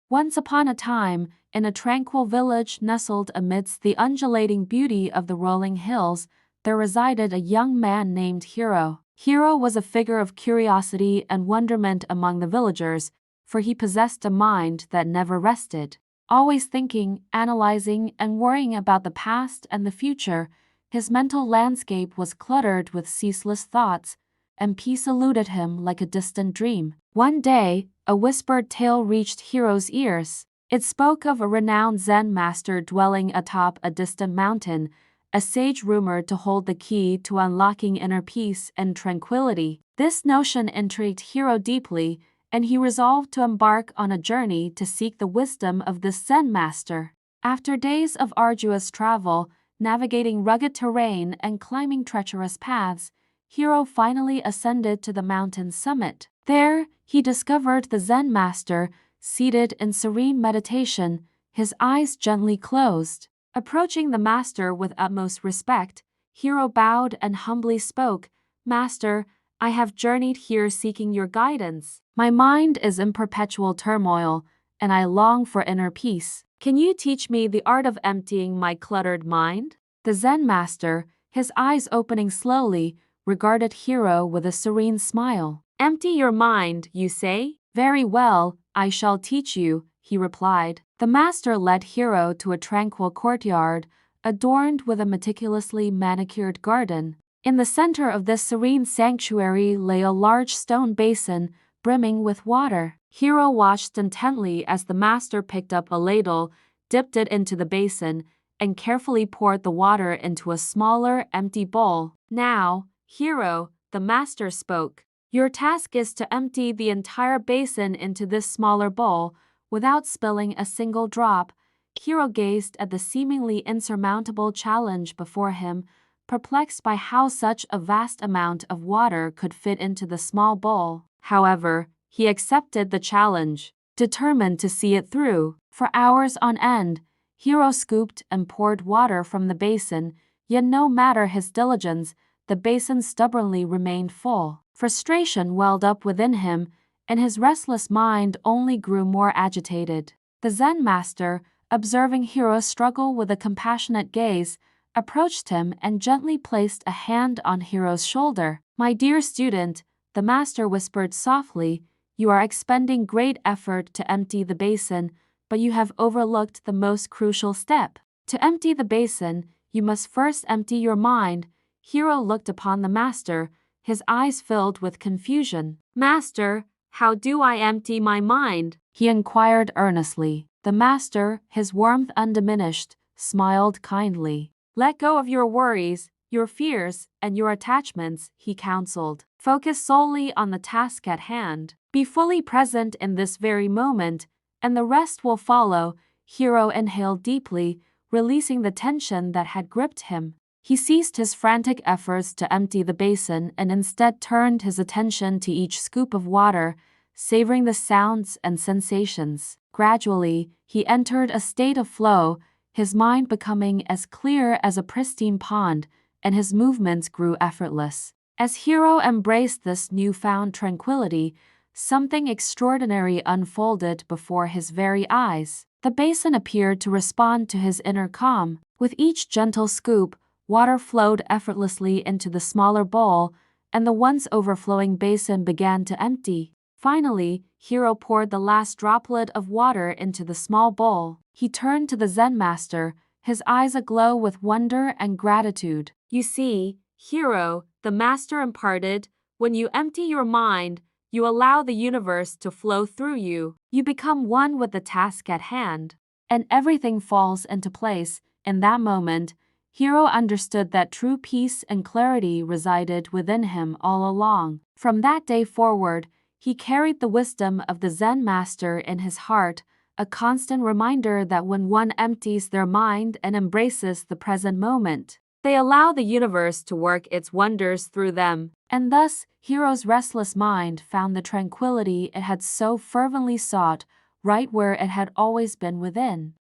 Once upon a time, in a tranquil village nestled amidst the undulating beauty of the rolling hills, there resided a young man named Hiro. Hiro was a figure of curiosity and wonderment among the villagers, for he possessed a mind that never rested. Always thinking, analyzing, and worrying about the past and the future, his mental landscape was cluttered with ceaseless thoughts, and peace eluded him like a distant dream. One day, a whispered tale reached Hiro's ears. It spoke of a renowned Zen master dwelling atop a distant mountain, a sage rumored to hold the key to unlocking inner peace and tranquility. This notion intrigued Hiro deeply, and he resolved to embark on a journey to seek the wisdom of this Zen master. After days of arduous travel, navigating rugged terrain and climbing treacherous paths, Hiro finally ascended to the mountain's summit. There, he discovered the Zen master, seated in serene meditation, his eyes gently closed. Approaching the master with utmost respect, Hiro bowed and humbly spoke, "Master, I have journeyed here seeking your guidance. My mind is in perpetual turmoil, and I long for inner peace. Can you teach me the art of emptying my cluttered mind?" The Zen master, his eyes opening slowly, regarded Hiro with a serene smile. "Empty your mind, you say? Very well, I shall teach you," he replied. The master led Hiro to a tranquil courtyard, adorned with a meticulously manicured garden. In the center of this serene sanctuary lay a large stone basin, brimming with water. Hiro watched intently as the master picked up a ladle, dipped it into the basin, and carefully poured the water into a smaller, empty bowl. "Now, Hiro," the master spoke, "your task is to empty the entire basin into this smaller bowl, without spilling a single drop." Hiro gazed at the seemingly insurmountable challenge before him, perplexed by how such a vast amount of water could fit into the small bowl. However, he accepted the challenge, determined to see it through. For hours on end, Hiro scooped and poured water from the basin, yet no matter his diligence, the basin stubbornly remained full. Frustration welled up within him, and his restless mind only grew more agitated. The Zen master, observing Hiro's struggle with a compassionate gaze, approached him and gently placed a hand on Hiro's shoulder. "My dear student," the master whispered softly, "you are expending great effort to empty the basin, but you have overlooked the most crucial step. To empty the basin, you must first empty your mind." Hiro looked upon the master, his eyes filled with confusion. "Master, how do I empty my mind?" he inquired earnestly. The master, his warmth undiminished, smiled kindly. "Let go of your worries, your fears, and your attachments," he counseled. "Focus solely on the task at hand. Be fully present in this very moment, and the rest will follow." Hiro inhaled deeply, releasing the tension that had gripped him. He ceased his frantic efforts to empty the basin and instead turned his attention to each scoop of water, savoring the sounds and sensations. Gradually, he entered a state of flow, his mind becoming as clear as a pristine pond, and his movements grew effortless. As Hiro embraced this newfound tranquility, something extraordinary unfolded before his very eyes. The basin appeared to respond to his inner calm. With each gentle scoop, water flowed effortlessly into the smaller bowl, and the once overflowing basin began to empty. Finally, Hiro poured the last droplet of water into the small bowl. He turned to the Zen master, his eyes aglow with wonder and gratitude. "You see, Hiro," the master imparted, "when you empty your mind, you allow the universe to flow through you. You become one with the task at hand, and everything falls into place." In that moment, Hiro understood that true peace and clarity resided within him all along. From that day forward, he carried the wisdom of the Zen master in his heart, a constant reminder that when one empties their mind and embraces the present moment, they allow the universe to work its wonders through them. And thus, Hiro's restless mind found the tranquility it had so fervently sought, right where it had always been within.